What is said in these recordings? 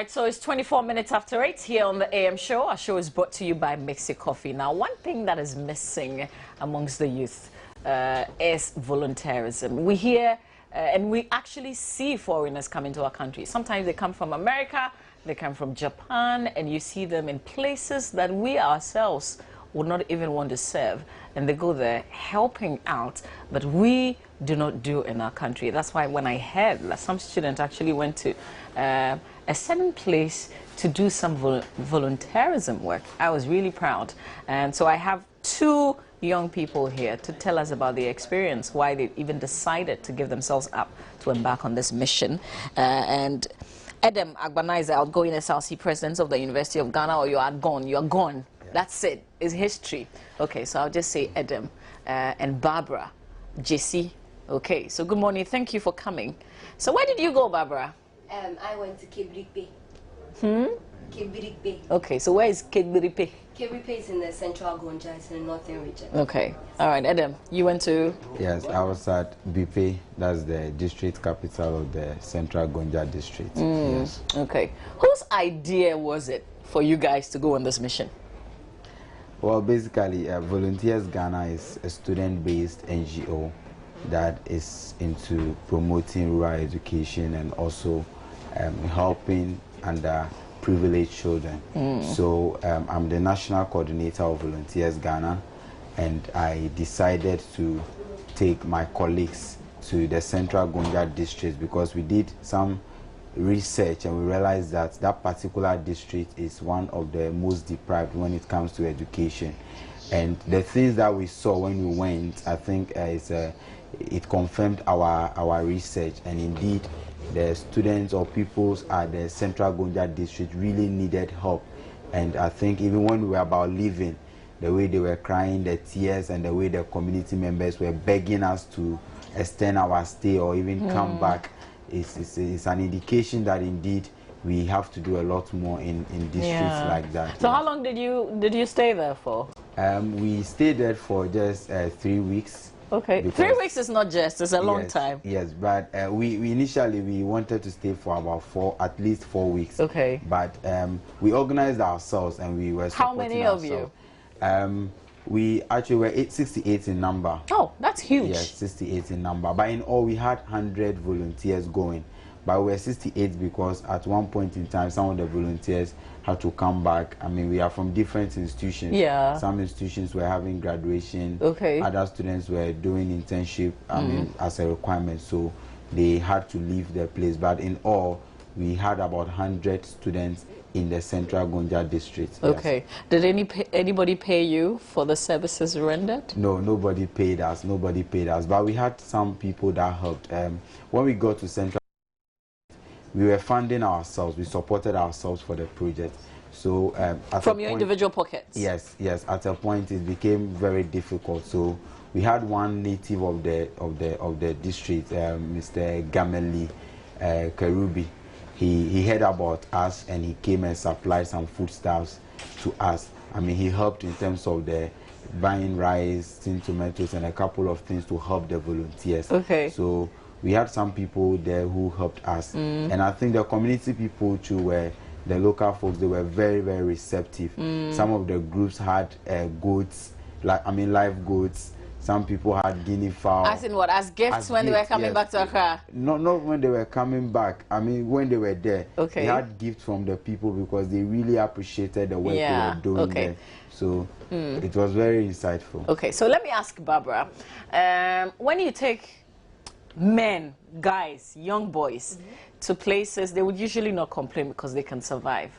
right, so it's 24 minutes after 8 here on the AM show. Our show is brought to you by Mixi Coffee. Now, one thing that is missing amongst the youth is volunteerism. We hear and we actually see foreigners come into our country. Sometimes they come from America, they come from Japan, and you see them in places that we ourselves would not even want to serve. And they go there helping out, but we do not do in our country. That's why when I heard that some students actually went to a certain place to do some volunteerism work, I was really proud. And so I have two young people here to tell us about the experience, why they even decided to give themselves up to embark on this mission. And Edem Agbana is the outgoing SLC president of the University of Ghana, or you are gone. You are gone. Yeah. That's it. It's history. Okay, so I'll just say Edem and Barbara, JC. Okay, so good morning. Thank you for coming. So where did you go, Barbara? I went to Kebiripe. Kebiripe. Okay, so where is Kebiripe? Kebiripe is in the central Gonja, it's in the northern region. Okay, all right, Edem, you went to? Yes, I was at Bipe, that's the district capital of the central Gonja district. Yes. Okay, whose idea was it for you guys to go on this mission? Well, basically, Volunteers Ghana is a student-based NGO that is into promoting rural education and also helping underprivileged children. So I'm the national coordinator of Volunteers Ghana, and I decided to take my colleagues to the central Gonja district because we did some research and we realized that that particular district is one of the most deprived when it comes to education. And the things that we saw when we went, I think it confirmed our research, and indeed the students or pupils at the central Gonja district really needed help. And I think even when we were about leaving, the way they were crying, the tears, and the way the community members were begging us to extend our stay or even come back, is an indication that indeed we have to do a lot more in districts like that. So how long did you stay there for? We stayed there for just 3 weeks. Okay, 3 weeks is not just, it's a long time. Yes, but we initially we wanted to stay for about at least 4 weeks. Okay. But we organized ourselves and we were supporting How many of you? We actually were 68 in number. Oh, that's huge. Yes, 68 in number. But in all, we had 100 volunteers going. But we were 68 because at one point in time, some of the volunteers had to come back. I mean, we are from different institutions. Yeah. Some institutions were having graduation. Okay. Other students were doing internship, I mean, as a requirement. So they had to leave their place. But in all, we had about 100 students in the central Gonja district. Okay. Yes. Did anybody pay you for the services rendered? No, nobody paid us. Nobody paid us. But we had some people that helped. When we got to central, we were funding ourselves. We supported ourselves for the project. So from your individual pockets? Yes, yes. At a point, it became very difficult. So we had one native of the district, Mr. Gameli Kerubi. He heard about us and he came and supplied some foodstuffs to us. I mean, he helped in terms of the buying rice, tin tomatoes, and a couple of things to help the volunteers. Okay. So we had some people there who helped us. And I think the community people too were, the local folks, they were very, very receptive. Some of the groups had goats, live goats. Some people had guinea fowl. As in what? As gifts when they were coming back to Accra? Not when they were coming back. I mean, when they were there. Okay. They had gifts from the people because they really appreciated the work they were doing there. So it was very insightful. Okay, so let me ask Barbara. When you take men, guys, young boys to places, they would usually not complain because they can survive.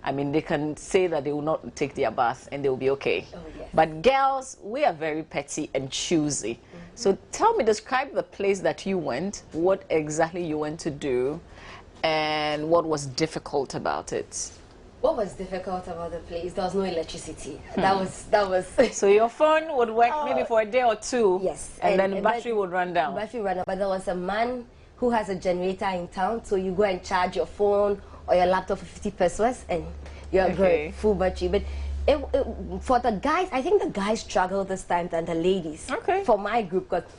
I mean, they can say that they will not take their bath and they will be okay. Oh, yes. But girls, we are very petty and choosy. So tell me, describe the place that you went, what exactly you went to do, and what was difficult about it. What was difficult about the place? There was no electricity. That was. So your phone would work maybe for a day or two. Yes. And then the battery would run down. Battery ran down. But there was a man who has a generator in town, so you go and charge your phone or your laptop for 50 pesos and you're good, full battery. But for the guys, I think the guys struggle this time than the ladies. Okay. For my group, because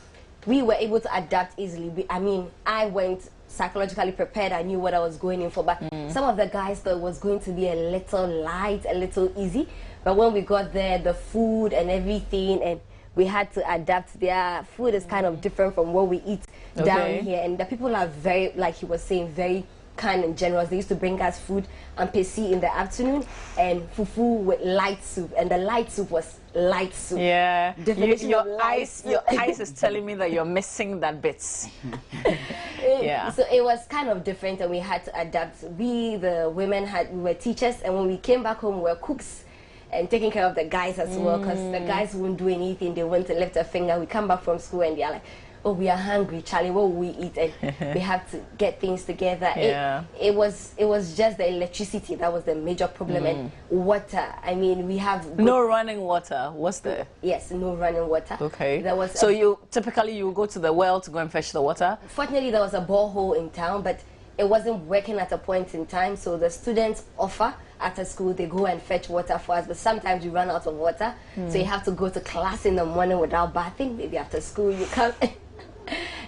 we were able to adapt easily. I mean, I went psychologically prepared. I knew what I was going in for. But some of the guys thought it was going to be a little light, a little easy. But when we got there, the food and everything, and we had to adapt. Their food is kind of different from what we eat down here. And the people are very, like he was saying, very kind and generous. They used to bring us food and pesi in the afternoon and fufu with light soup, and the light soup was light soup. Yeah, your eyes is telling me that you're missing that bits. Yeah. So it was kind of different, and we had to adapt. We, the women, we were teachers, and when we came back home, we were cooks and taking care of the guys as well, because the guys wouldn't do anything. They wouldn't lift a finger. We come back from school and they're like, oh, we are hungry, Charlie, what will we eat? And we have to get things together. Yeah. It was just the electricity that was the major problem, and water. I mean, we have no running water. Was there? Yes, no running water. Okay. There was so you typically you go to the well to go and fetch the water? Fortunately, there was a borehole in town, but it wasn't working at a point in time. So the students offer after school, they go and fetch water for us, but sometimes you run out of water, so you have to go to class in the morning without bathing. Maybe after school you come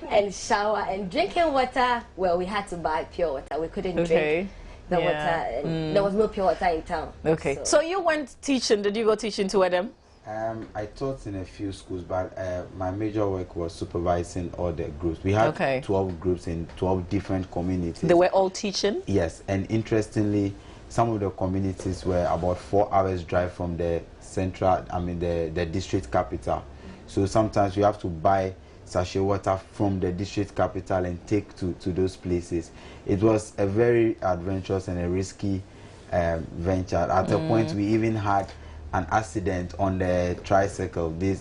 and shower and drinking water. Well, we had to buy pure water. We couldn't drink the water, and there was no pure water in town. Okay. So you went teaching. Did you go teaching to Edem? I taught in a few schools, but my major work was supervising all the groups. We had 12 groups in 12 different communities. They were all teaching? Yes, and interestingly, some of the communities were about 4 hours drive from the central, the district capital. So sometimes you have to buy sachet water from the district capital and take to those places. It was a very adventurous and a risky venture. At a point, we even had an accident on the tricycle. With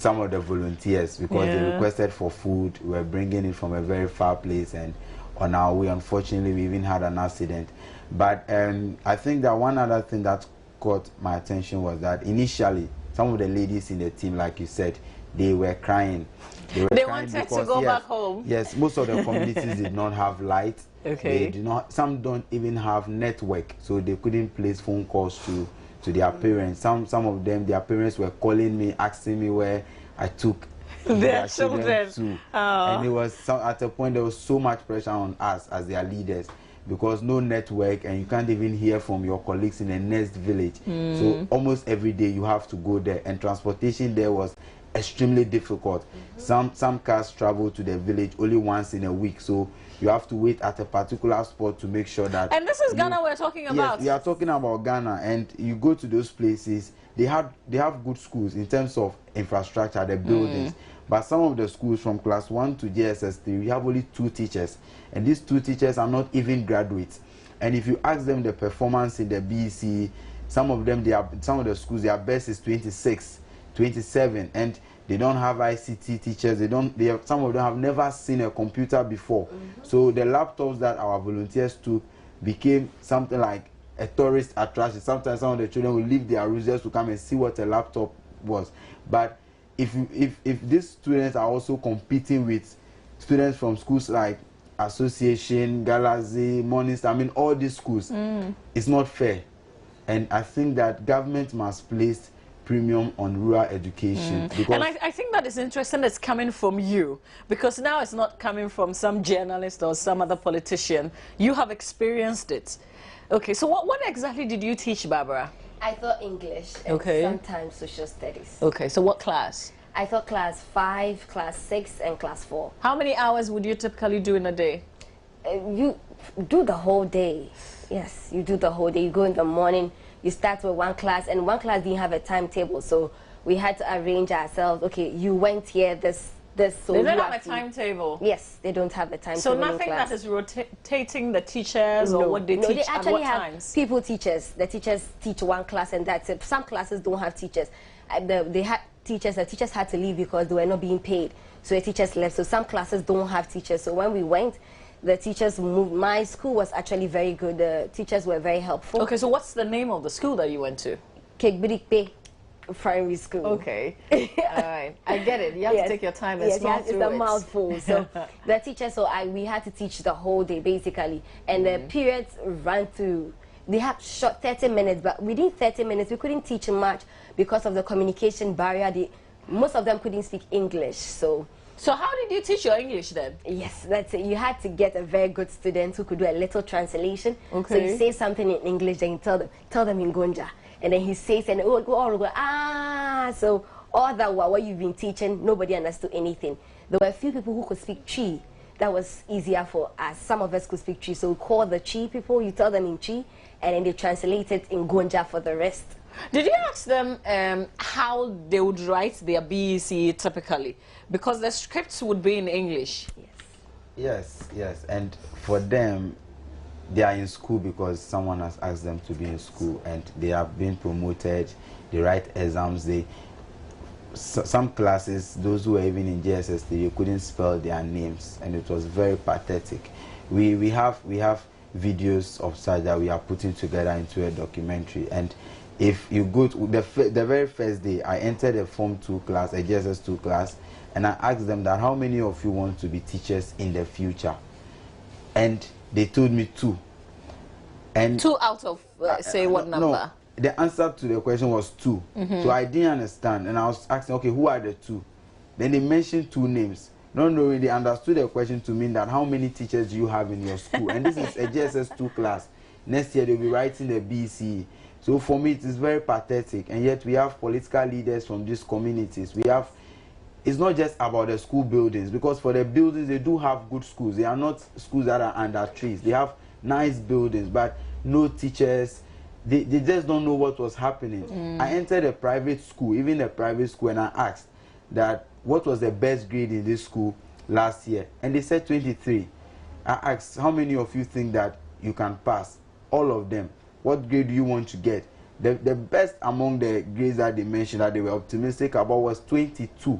some of the volunteers, because they requested for food. We were bringing it from a very far place, and on our way, unfortunately, we even had an accident. But I think that one other thing that caught my attention was that initially, some of the ladies in the team, like you said, they were crying. They wanted to go back home. Yes, most of the communities did not have light. Okay. They did not. Some don't even have network, so they couldn't place phone calls to their parents. Some of them, their parents were calling me, asking me where I took their children to. And it was at a point there was so much pressure on us as their leaders, because no network, and you can't even hear from your colleagues in the next village. So almost every day you have to go there, and transportation there was extremely difficult. Some cars travel to the village only once in a week, so you have to wait at a particular spot to make sure that. And this is Ghana we're talking about. Yes, we are talking about Ghana, and you go to those places. They have good schools in terms of infrastructure, the buildings. But some of the schools from class 1 to JSS3, we have only 2 teachers, and these 2 teachers are not even graduates. And if you ask them the performance in the BC, some of the schools, their best is 26, 27, and they don't have ICT teachers. Some of them have never seen a computer before. So the laptops that our volunteers took became something like a tourist attraction. Sometimes some of the children will leave their rooms just to come and see what a laptop was. But if these students are also competing with students from schools like Association, Galaxy, Morningstar, all these schools, it's not fair. And I think that government must place premium on rural education. And I think that is interesting. It's coming from you, because now it's not coming from some journalist or some other politician. You have experienced it. Okay, so what exactly did you teach, Barbara? I taught English and sometimes social studies. Okay, so what class? I taught class 5, class 6, and class 4. How many hours would you typically do in a day? You do the whole day. Yes, you do the whole day. You go in the morning, you start with one class, and one class didn't have a timetable, so we had to arrange ourselves. Okay, you went here, this. So they don't have a timetable? Yes, they don't have a timetable. So nothing that is rotating the teachers or what they teach they actually at what have times? People teachers. The teachers teach one class and that's it. Some classes don't have teachers. They had teachers. The teachers had to leave because they were not being paid. So the teachers left. So some classes don't have teachers. So when we went, the teachers moved. My school was actually very good. The teachers were very helpful. Okay, so what's the name of the school that you went to? Kekbirikpe Primary School. Okay. All right. I get it. You have to take your time and smile through it. It's a mouthful. So the teacher, we had to teach the whole day basically. And the periods ran through. They have short 30 minutes, but within 30 minutes, we couldn't teach much because of the communication barrier. Most of them couldn't speak English. So So how did you teach your English then? Yes, that's it. You had to get a very good student who could do a little translation. Okay. So you say something in English, then you tell them in Gonja. And then he says, and all go, ah. So all that while what you've been teaching, nobody understood anything. There were a few people who could speak Chi. That was easier for us. Some of us could speak Chi. So we call the Chi people, you tell them in Chi, and then they translate it in Gonja for the rest. Did you ask them how they would write their BEC typically? Because the scripts would be in English. Yes. And for them, they are in school because someone has asked them to be in school, and they have been promoted. They write exams. Some classes, those who were even in JSS, they couldn't spell their names, and it was very pathetic. We have videos of such that we are putting together into a documentary. And if you go to the very first day, I entered a Form 2 class, a JSS 2 class, and I asked them that how many of you want to be teachers in the future, and they told me 2. And 2 out of say what number? No, the answer to the question was 2. So I didn't understand, and I was asking, okay, who are the 2? Then they mentioned 2 names. Not knowing, they understood the question to mean that how many teachers do you have in your school? And this is a JSS 2 class. Next year they'll be writing the BCE. So for me, it is very pathetic. And yet we have political leaders from these communities. It's not just about the school buildings, because for the buildings, they do have good schools. They are not schools that are under trees. They have nice buildings, but no teachers. They just don't know what was happening. I entered a private school, even a private school, and I asked that what was the best grade in this school last year, and they said 23. I asked, how many of you think that you can pass? All of them. What grade do you want to get? The best among the grades that they mentioned that they were optimistic about was 22,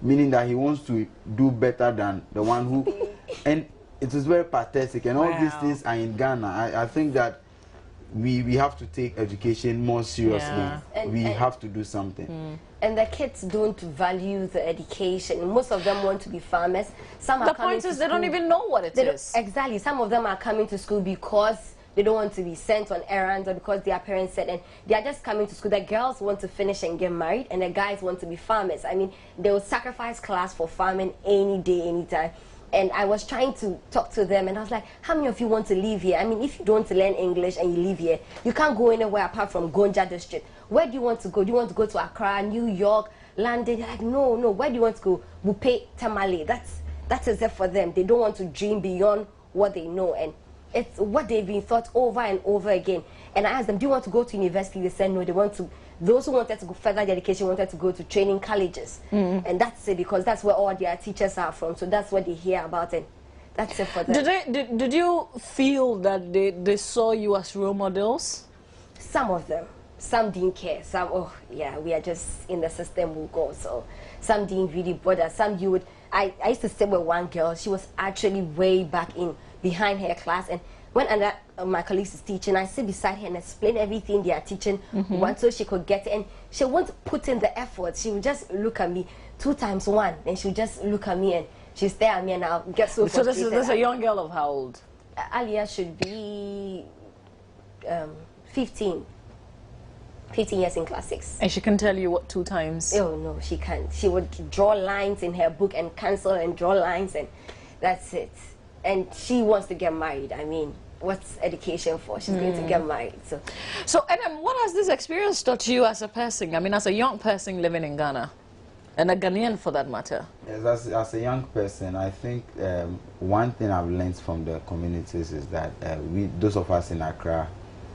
meaning that he wants to do better than the one who, and it is very pathetic. And all these things are in Ghana. I think that we have to take education more seriously. Yeah. We have to do something. And the kids don't value the education. Most of them want to be farmers. Some are The coming point to is they school. don't even know what it is. Exactly. Some of them are coming to school because they don't want to be sent on errands, or because their parents said, and they are just coming to school. The girls want to finish and get married, and the guys want to be farmers. I mean, they will sacrifice class for farming any day, anytime. And I was trying to talk to them, and I was like, how many of you want to live here? I mean, if you don't want to learn English and you live here, you can't go anywhere apart from Gonja district. Where do you want to go? Do you want to go to Accra, New York, London? They're like, no. Where do you want to go? Bupe, Tamale. That is it for them. They don't want to dream beyond what they know. And it's what they've been taught over and over again. And I asked them, do you want to go to university? They said no. They want to. Those who wanted to go further education wanted to go to training colleges. And that's it, because that's where all their teachers are from. So that's what they hear about, and that's it for them. Did you feel that they saw you as role models? Some of them. Some didn't care. Some, oh yeah, we are just in the system, we'll go. So some didn't really bother. Some you would. I used to stay with one girl. She was actually way back in behind her class, and when my colleagues is teaching, I sit beside her and explain everything they are teaching once, so she could get it. And she won't put in the effort. She would just look at me 2 times 1, and she would just look at me and she stare at me, and I'll get so frustrated. So this is a young girl of how old? Alia should be 15 years in class 6. And she can tell you what 2 times? Oh no, she can't. She would draw lines in her book and cancel and draw lines, and that's it. And she wants to get married. I mean, what's education for? She's going to get married. So Adam, what has this experience taught you as a person? I mean, as a young person living in Ghana, and a Ghanaian for that matter. Yes, as a young person, I think one thing I've learned from the communities is that those of us in Accra,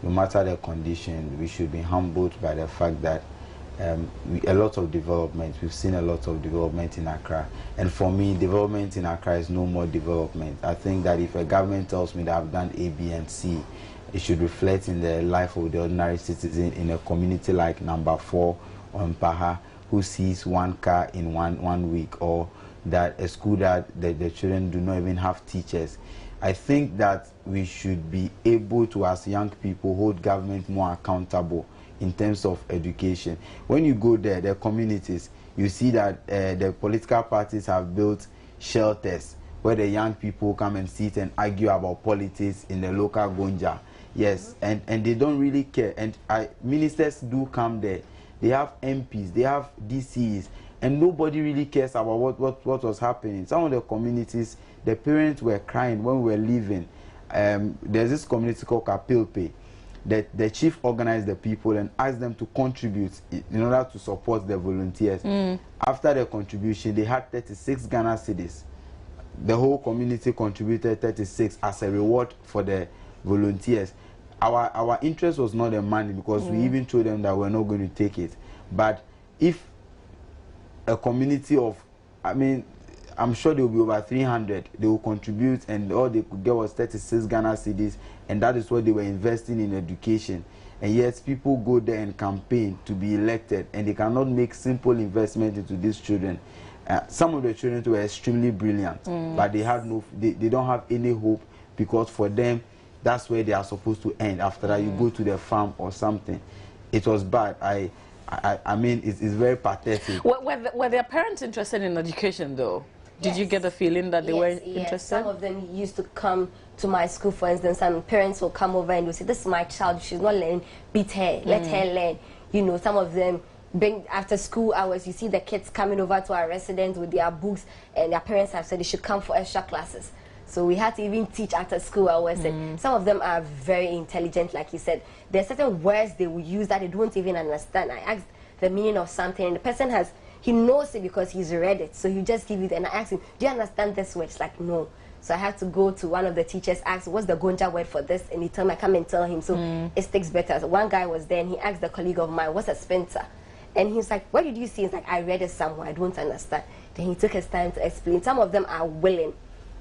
no matter the condition, we should be humbled by the fact that a lot of development, we've seen a lot of development in Accra. And for me, development in Accra is no more development. I think that if a government tells me that I've done A, B, and C, it should reflect in the life of the ordinary citizen in a community like number 4 on Paha, who sees 1 car in one week, or that a school that the children do not even have teachers. I think that we should be able to, as young people, hold government more accountable in terms of education. When you go there, the communities, you see that the political parties have built shelters where the young people come and sit and argue about politics in the local Gonja. Yes, and they don't really care. And ministers do come there. They have MPs, they have DCs, and nobody really cares about what was happening. Some of the communities, the parents were crying when we were leaving. There's this community called Kapilpe. The chief organized the people and asked them to contribute in order to support the volunteers. After the contribution, they had 36 Ghana cedis. The whole community contributed 36 as a reward for the volunteers. Our interest was not the money, because we even told them that we're not going to take it. But if a community of, I mean, I'm sure there will be over 300, they will contribute, and all they could get was 36 Ghana cedis, and that is what they were investing in education. And yet people go there and campaign to be elected, and they cannot make simple investment into these children. Some of the children were extremely brilliant, but they had they don't have any hope, because for them, that's where they are supposed to end. After that, you go to the farm or something. It was bad. I mean, it's very pathetic. Were their parents interested in education, though? Did you get the feeling that they were interested? Some of them used to come to my school, for instance. Some parents will come over and will say, "This is my child. She's not learning. Beat her. Let her learn." You know, some of them bring after school hours. You see the kids coming over to our residence with their books, and their parents have said they should come for extra classes. So we had to even teach after school hours. And some of them are very intelligent, like you said. There are certain words they will use that they don't even understand. I asked the meaning of something, and the person he knows it because he's read it. So he just give it, and I asked him, "Do you understand this word?" It's like, "No." So I had to go to one of the teachers, ask, "What's the Gonja word for this?" And he told me, I come and tell him. So it sticks better. So one guy was there, and he asked the colleague of mine, "What's a spinter?" And he's like, "Where did you see?" It's like, "I read it somewhere. I don't understand." Then he took his time to explain. Some of them are willing,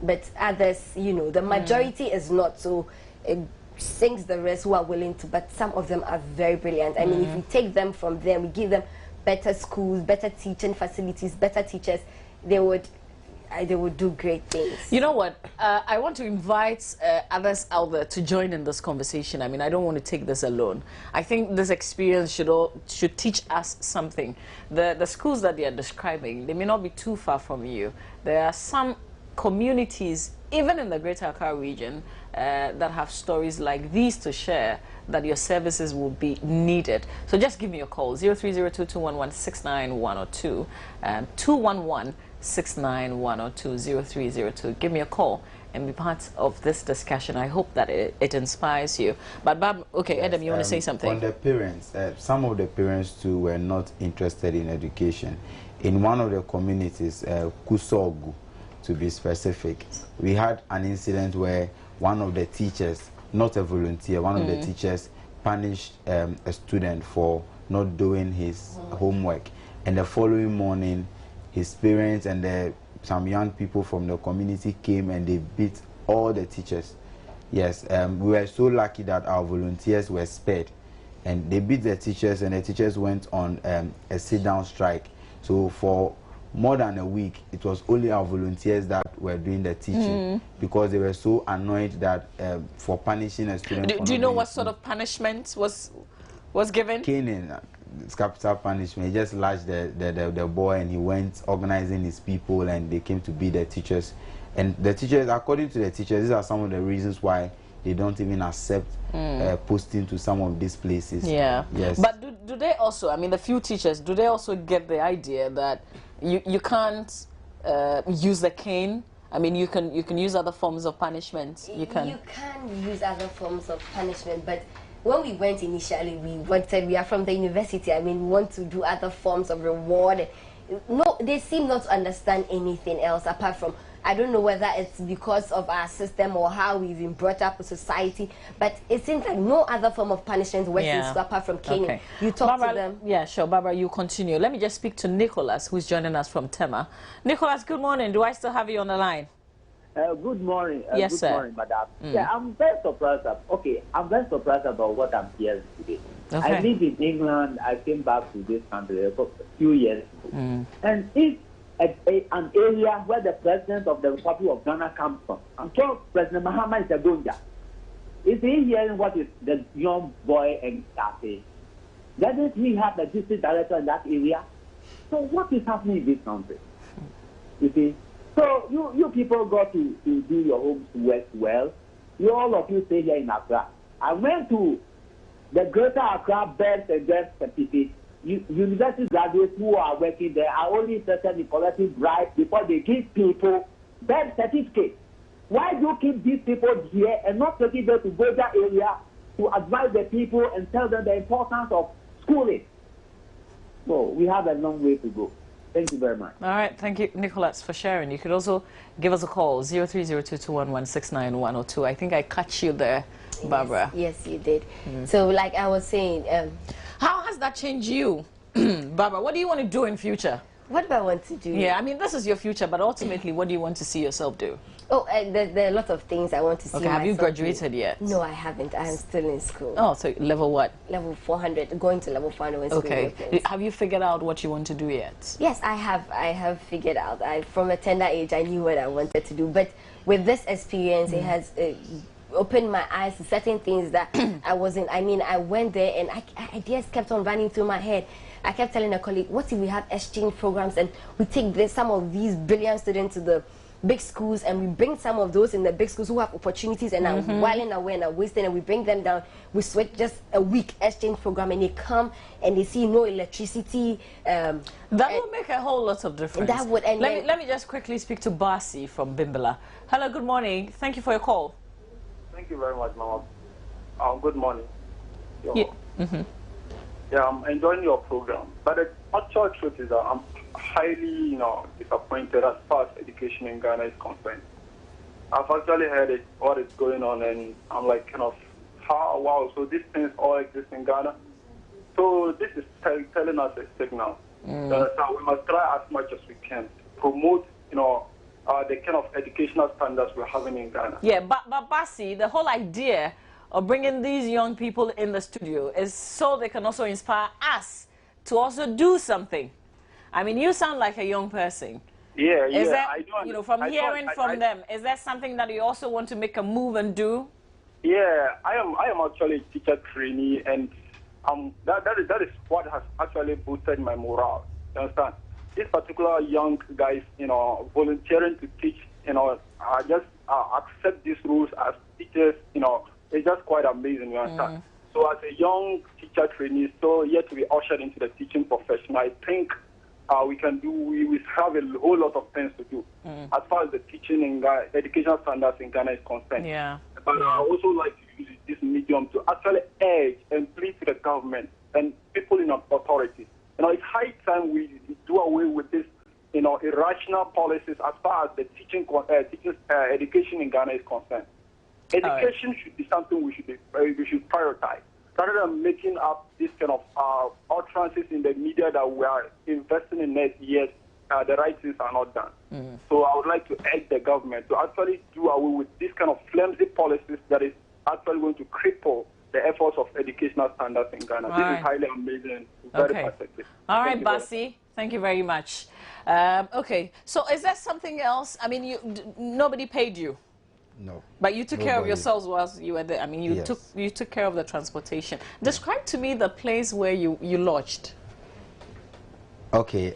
but others, you know, the majority is not. So it sinks the rest who are willing to. But some of them are very brilliant. I mean, if we take them from them, we give them better schools, better teaching facilities, better teachers, they would do great things. You know what? I want to invite others out there to join in this conversation. I mean, I don't want to take this alone. I think this experience should teach us something. The schools that they are describing, they may not be too far from you. There are some communities, even in the Greater Accra region, that have stories like these to share, that your services will be needed. So just give me a call, 0302-211-69102, 211-69102, 0302. Give me a call and be part of this discussion. I hope that it inspires you. But Bob, okay, yes, Adam, you want to say something? On the parents, some of the parents too were not interested in education. In one of the communities, Kusogu, to be specific, we had an incident where one of the teachers, not a volunteer, one of the teachers punished a student for not doing his homework. And the following morning, his parents and some young people from the community came and they beat all the teachers. Yes, we were so lucky that our volunteers were spared. And they beat the teachers, and the teachers went on a sit-down strike. So for more than a week, it was only our volunteers that were doing the teaching, because they were so annoyed that for punishing a student. Do you know what sort of punishment was given? Caning, it's capital punishment. He just lashed the boy, and he went organizing his people, and they came to beat the teachers. And the teachers, according to the teachers, these are some of the reasons why they don't even accept posting to some of these places. Yeah. Yes. But do they also, I mean, the few teachers, do they also get the idea that you can't use the cane? I mean, you can use other forms of punishment. You can use other forms of punishment, but when we went initially, we are from the university. I mean, we want to do other forms of reward. No, they seem not to understand anything else apart from, I don't know whether it's because of our system or how we've been brought up in society, but it seems like no other form of punishment works in school apart from caning. Okay. You talk Barbara, to them. Yeah, sure. Barbara, you continue. Let me just speak to Nicholas, who's joining us from Tema. Nicholas, good morning. Do I still have you on the line? Good morning. Yes, good sir. morning, madam. Yeah, I'm very surprised. I'm very surprised about what I'm hearing today. Okay. I live in England. I came back to this country a few years ago. And it's an area where the president of the Republic of Ghana comes from. I'm sure President Mahama is a Gonja. Is he hearing what is the young boy and saying? Doesn't he have a district director in that area? So what is happening in this country? You see? So you people got to do your homework well. All of you stay here in Accra. I went to the Greater Accra Births and Death Certificate university graduates who are working there are only interested in collecting bribes before they give people birth certificates. Why do you keep these people here and not taking them to Boja area to advise the people and tell them the importance of schooling? So we have a long way to go. Thank you very much. All right, thank you, Nicholas, for sharing. You could also give us a call, 030221169102. I think I caught you there, Barbara. Yes, you did. So, like I was saying, how has that changed you, Barbara? What do you want to do in future? What do I want to do? Yeah, I mean, this is your future, but ultimately, what do you want to see yourself do? Oh, there are a lot of things I want to see. Okay, have you graduated do. yet? No, I haven't. I am still in school. Oh, so level what? Level 400, going to level 400 in school. Okay. Have you figured out what you want to do yet? Yes, I have figured out. From a tender age, I knew what I wanted to do. But with this experience, it has opened my eyes to certain things that I wasn't. I mean, I went there and ideas kept on running through my head. I kept telling a colleague, what if we have exchange programs and we take some of these brilliant students to the big schools and we bring some of those in the big schools who have opportunities and are whiling away and are wasting, and we bring them down. We switch just a week exchange program and they come and they see no electricity. That will make a whole lot of difference. That would. And let me just quickly speak to Basi from Bimbala. Hello, good morning. Thank you for your call. Thank you very much, Mama. Good morning. Yeah. Yeah, I'm enjoying your program. But the actual truth is that I'm highly, disappointed as far as education in Ghana is concerned. I've actually heard what is going on, and I'm like, wow, so these things all exist in Ghana. So this is telling us a signal that we must try as much as we can to promote, the kind of educational standards we're having in Ghana. Yeah, but Basi, the whole idea of bringing these young people in the studio is so they can also inspire us to also do something. I mean, you sound like a young person. Yeah, is yeah. That, from hearing from them, is that something that you also want to make a move and do? Yeah, I am actually a teacher trainee, and that is what has actually boosted my morale. You understand? These particular young guys, volunteering to teach, just accept these rules as teachers, it's just quite amazing. You understand? So as a young teacher trainee, so yet to be ushered into the teaching profession, I think we have a whole lot of things to do as far as the teaching and educational standards in Ghana is concerned. Yeah. But I also like to use this medium to actually urge and plead to the government and people in authority. It's high time we do away with this, irrational policies as far as the education in Ghana is concerned. Education should be something we should prioritize, rather than making up this kind of utterances in the media that we are investing in next years. The right things are not done. So I would like to urge the government to actually do away with this kind of flimsy policies that is actually going to cripple the efforts of educational standards in Ghana. This is highly amazing, very pathetic. All right, Basi, thank you very much. Okay, so is there something else? I mean, nobody paid you. No. But you took care of yourselves whilst you were there. I mean, you Yes. took care of the transportation. Describe to me the place where you lodged. Okay,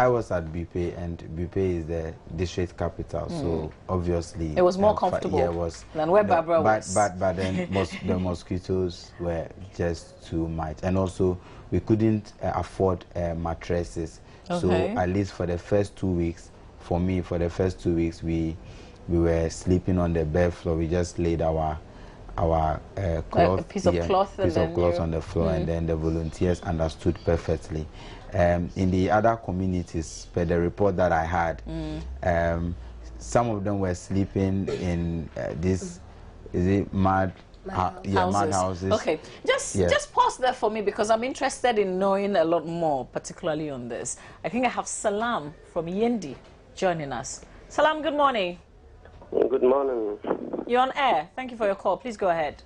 I was at Bipe, and Bipe is the district capital, so obviously It was more comfortable yeah, it was than where Barbara was. But then the mosquitoes were just too much, and also we couldn't afford mattresses. So at least for the first 2 weeks, we were sleeping on the bare floor. We just laid our cloth, a piece of cloth on the floor, and then the volunteers understood perfectly. In the other communities, per the report that I had, some of them were sleeping in mud houses. Okay, just pause there for me, because I'm interested in knowing a lot more, particularly on this. I think I have Salam from Yendi joining us. Salam, good morning. Good morning. You're on air. Thank you for your call. Please go ahead.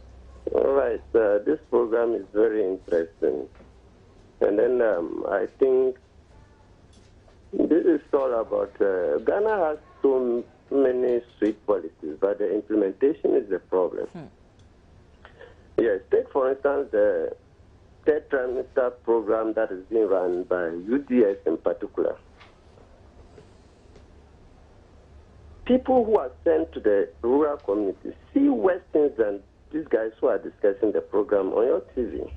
All right. This program is very interesting. And then I think this is all about Ghana has so many sweet policies, but the implementation is the problem. Yes, take for instance the third trimester program that is being run by UDS in particular. People who are sent to the rural communities see worse things than these guys who are discussing the program on your TV.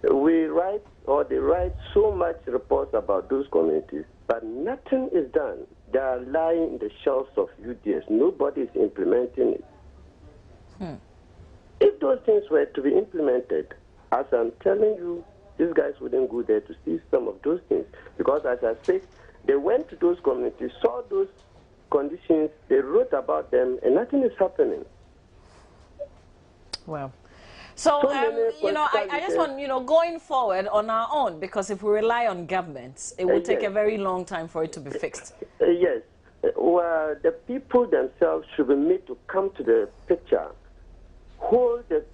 We write, or they write so much reports about those communities, but nothing is done. They are lying in the shelves of UDS. Nobody is implementing it. If those things were to be implemented, as I'm telling you, these guys wouldn't go there to see some of those things. Because as I said, they went to those communities, saw those conditions, they wrote about them, and nothing is happening. Well, so, you know, I just want, you know, going forward on our own, because if we rely on governments, it will take a very long time for it to be fixed. Yes. Well, the people themselves should be made to come to the picture, hold the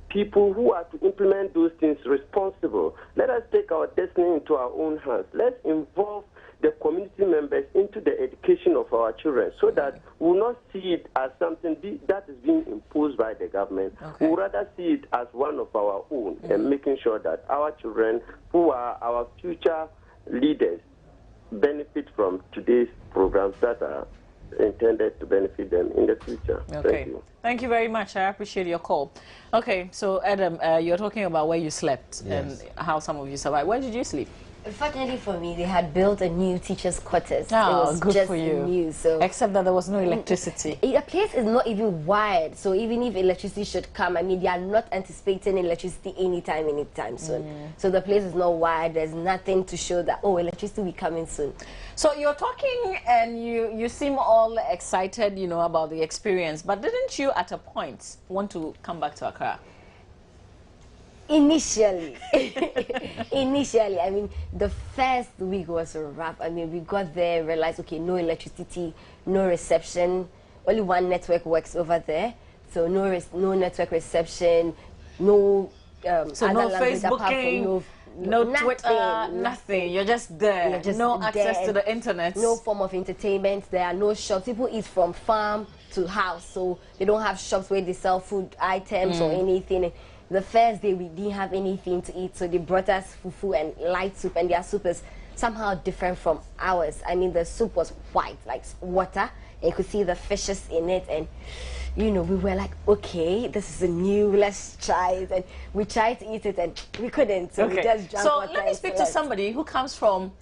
people who are to implement those things responsible. Let us take our destiny into our own hands. Let's involve the community members into the education of our children so that we will not see it as something that is being imposed by the government. We will rather see it as one of our own and making sure that our children, who are our future leaders, benefit from today's programs that are intended to benefit them in the future. Okay. Thank you very much. I appreciate your call. Okay, so Adam, you're talking about where you slept and how some of you survived. Where did you sleep? Fortunately for me, they had built a new teachers' quarters. Oh, it was good just for you. new, so except that there was no electricity. The place is not even wired, so even if electricity should come, I mean, they are not anticipating electricity anytime soon. So the place is not wired. There's nothing to show that, oh, electricity will be coming soon. So you're talking and you seem all excited, you know, about the experience, but didn't you at a point want to come back to Accra? Initially, I mean, the first week was a wrap. I mean, we got there, realized, okay, no electricity, no reception, only one network works over there, so no network reception, no so no Facebooking, no Twitter, nothing. You're just there. You're just no there. Access to the internet. No form of entertainment. There are no shops. People eat from farm to house, so they don't have shops where they sell food items or anything. The first day we didn't have anything to eat, so they brought us fufu and light soup, and their soup is somehow different from ours. I mean, the soup was white, like water, and you could see the fishes in it, and you know, we were like, okay, this is new, let's try it, and we tried to eat it, and we couldn't, so we just drank water. So let me speak to somebody who comes from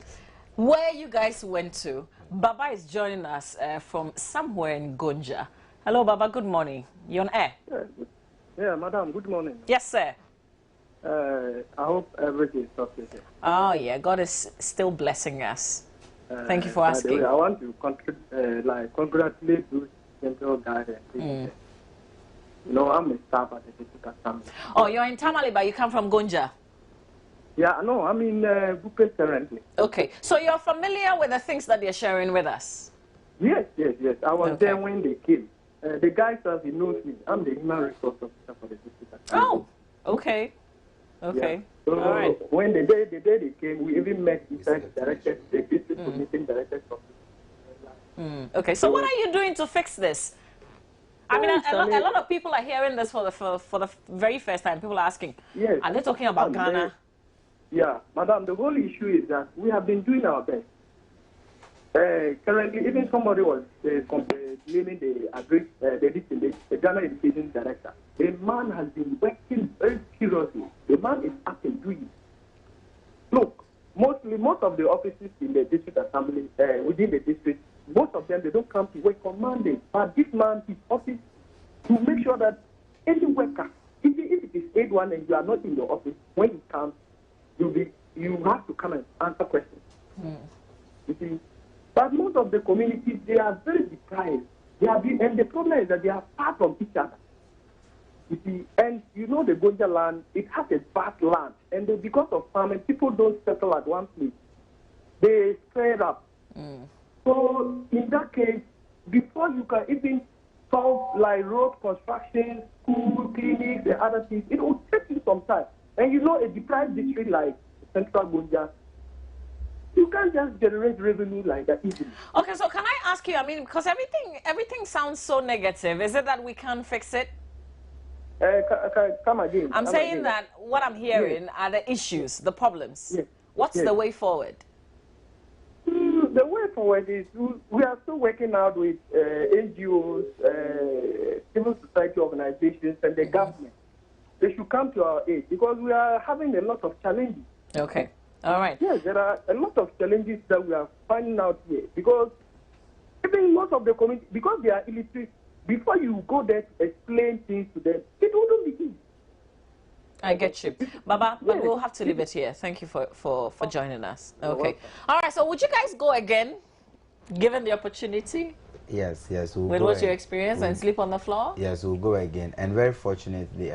where you guys went to. Baba is joining us from somewhere in Gonja. Hello, Baba, good morning. You're on air. Yeah, madam, good morning. Yes, sir. I hope everything is okay. Oh, yeah, God is still blessing us. Thank you for asking. I want to congratulate those central guys. You know, I'm a staff at the district assembly. Oh, you're in Tamale, but you come from Gonja? Yeah, no, I'm in Bupe currently. Okay, so you're familiar with the things that they're sharing with us? Yes. I was there when they came. The guy says he knows me. I'm the human resource officer for the district assembly. Oh, okay. Yeah. So all right. When the day they came, we even met the directors, the district commission directors of Okay, so what are you doing to fix this? I mean, a lot of people are hearing this for the very first time. People are asking, are they talking about Ghana? Yeah, madam, the whole issue is that we have been doing our best. Currently, even somebody was complaining the Ghana Education Director. The man has been working very seriously. The man is up and doing. Look, most of the offices in the district assembly, within the district, most of them, they don't come to work on Monday. But this man, his office, to make sure that any worker, if it is 8-1 and you are not in your office, when you come, you have to come and answer questions. You see? But most of the communities, they are very deprived. And the problem is that they are far from each other. You see, and you know the Gonja land, it has a vast land. And because of farming, people don't settle at one place. They spread up. So in that case, before you can even solve like road construction, school, clinics, and other things, it will take you some time. And you know a deprived district like Central Gonja, you can't just generate revenue like that easily. Okay, so can I ask you, I mean, because everything sounds so negative. Is it that we can't fix it? Come again. I'm saying that what I'm hearing are the issues, the problems. Yes. What's the way forward? The way forward is we are still working out with NGOs, civil society organizations, and the government they should come to our aid because we are having a lot of challenges. Okay. All right. Yes, there are a lot of challenges that we are finding out here because even most of the community, because they are illiterate, before you go there to explain things to them, it wouldn't be easy. I get you. Baba, but we'll have to leave it here. Thank you for joining us. Okay. All right, so would you guys go again, given the opportunity? Yes, we'll With go what's your experience and sleep on the floor? Yes, we'll go again. And very fortunately,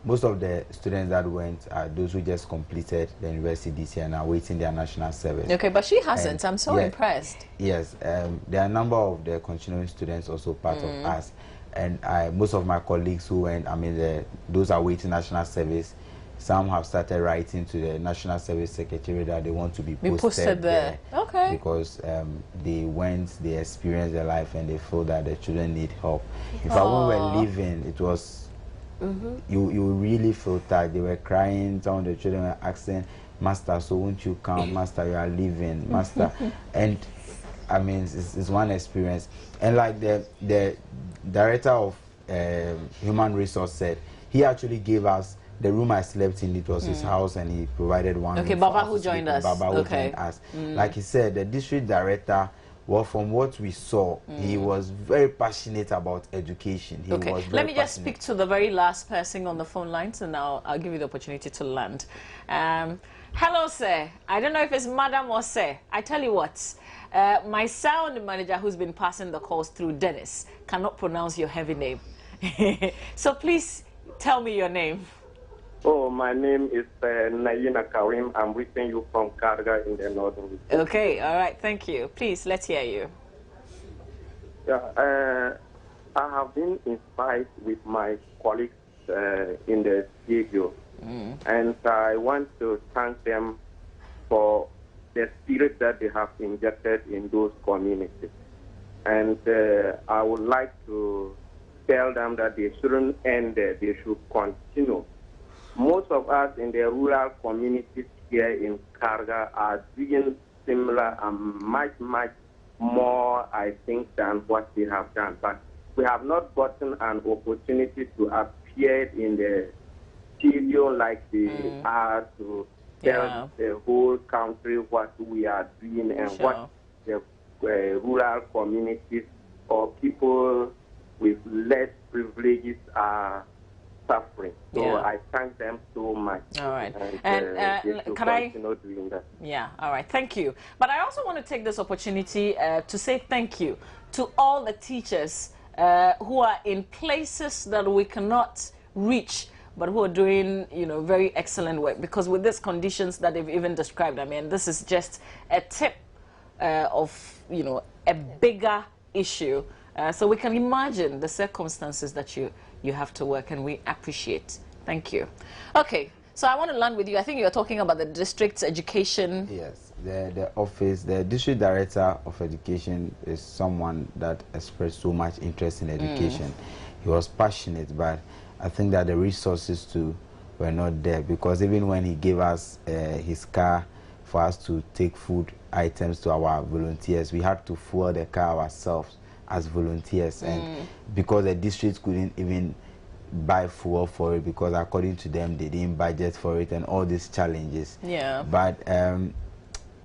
most of the students that went are those who just completed the university this year and are waiting their national service. Okay, but she hasn't. I'm so yeah, impressed. Yes, there are a number of the continuing students also part of us. And most of my colleagues who went, those are waiting national service. Some have started writing to the National Service Secretary that they want to be posted there. Okay. Because they went, they experienced their life, and they feel that the children need help. In fact, when we were leaving, it was, you really feel that they were crying. Some of the children were asking, Master, so won't you come? Master, you are leaving. Master. And it's one experience. And like the director of human resource said, he actually gave us the room I slept in. It was his house, and he provided one. Okay, room Baba for us who to sleep joined in. us. Baba who joined us. Like he said, the district director, well, from what we saw, he was very passionate about education. He was very Let me just passionate. speak to the very last person on the phone lines, and now I'll give you the opportunity to land. Hello, sir. I don't know if it's madam or sir. I tell you what, my sound manager, who's been passing the calls through, Dennis, cannot pronounce your heavy name. So please tell me your name. Oh, my name is Nayina Karim. I'm reaching you from Karga in the northern region. Okay, all right, thank you. Please, let's hear you. Yeah, I have been inspired with my colleagues in the studio, and I want to thank them for the spirit that they have injected in those communities. And I would like to tell them that they shouldn't end there, they should continue. Most of us in the rural communities here in Karga are doing similar and much more, I think, than what they have done. But we have not gotten an opportunity to appear in the studio like they are to tell the whole country what we are doing and what the rural communities or people with less privileges are suffering. So I thank them so much. All right. And can I continue doing that. Yeah, all right. Thank you. But I also want to take this opportunity to say thank you to all the teachers who are in places that we cannot reach, but who are doing, very excellent work. Because with these conditions that they've even described, this is just a tip of, a bigger issue. So we can imagine the circumstances that you have to work, and we appreciate. Thank you. Okay, so I want to land with you. I think you were talking about the district's education. Yes, the district director of education is someone that expressed so much interest in education. He was passionate, but I think that the resources too were not there, because even when he gave us his car for us to take food items to our volunteers, we had to fuel the car ourselves as volunteers, and because the district couldn't even buy fuel for it, because according to them they didn't budget for it, and all these challenges. But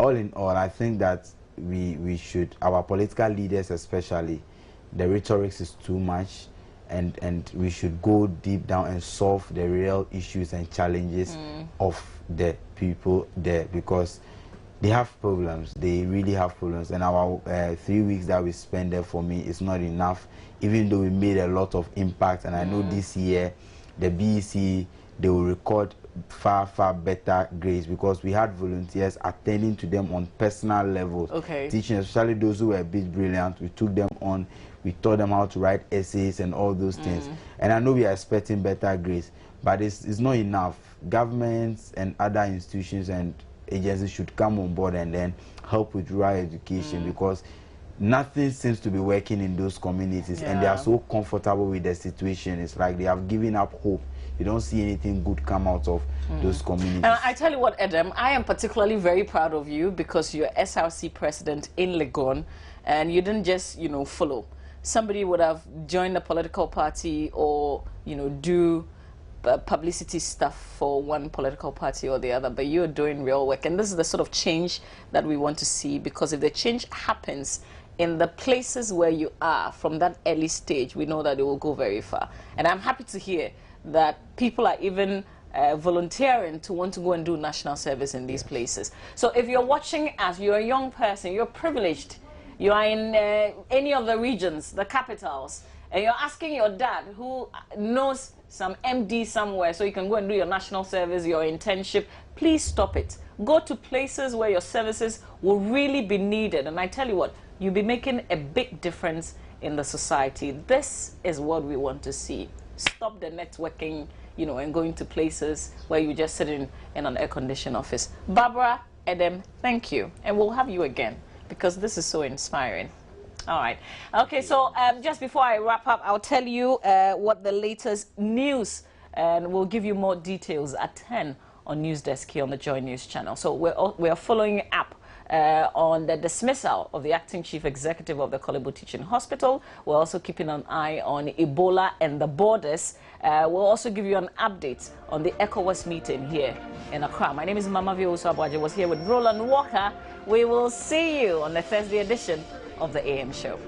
all in all, I think that we should, our political leaders especially, the rhetoric is too much, and we should go deep down and solve the real issues and challenges of the people there, because they have problems. They really have problems, and our 3 weeks that we spend there, for me, is not enough, even though we made a lot of impact. And I know this year the BEC, they will record far better grades, because we had volunteers attending to them on personal levels, teaching, especially those who were a bit brilliant. We took them on, we taught them how to write essays and all those things. And I know we are expecting better grades, but it's not enough. Governments and other institutions and agencies should come on board and then help with rural education, because nothing seems to be working in those communities, and they are so comfortable with the situation. It's like they have given up hope. You don't see anything good come out of those communities. And I tell you what, Adam, I am particularly very proud of you, because you're SRC president in Legon, and you didn't just, follow. Somebody would have joined a political party or, do publicity stuff for one political party or the other, but you're doing real work. And this is the sort of change that we want to see, because if the change happens in the places where you are from that early stage, we know that it will go very far. And I'm happy to hear that people are even volunteering to want to go and do national service in these places. So if you're watching us, you're a young person, you're privileged, you are in any of the regions, the capitals, and you're asking your dad, who knows some MD somewhere, so you can go and do your national service, your internship, please stop it. Go to places where your services will really be needed. And I tell you what, you'll be making a big difference in the society. This is what we want to see. Stop the networking, and going to places where you just sit in an air-conditioned office. Barbara Edem, thank you. And we'll have you again, because this is so inspiring. All right. Okay, so just before I wrap up, I'll tell you what the latest news, and we'll give you more details at 10 on Newsdesk here on the Joy News channel. So we're following up on the dismissal of the acting chief executive of the Korle Bu Teaching Hospital. We're also keeping an eye on Ebola and the borders. We'll also give you an update on the ECOWAS meeting here in Accra. My name is Mama Vioso Abuaje, was here with Roland Walker. We will see you on the Thursday edition of the AM Show.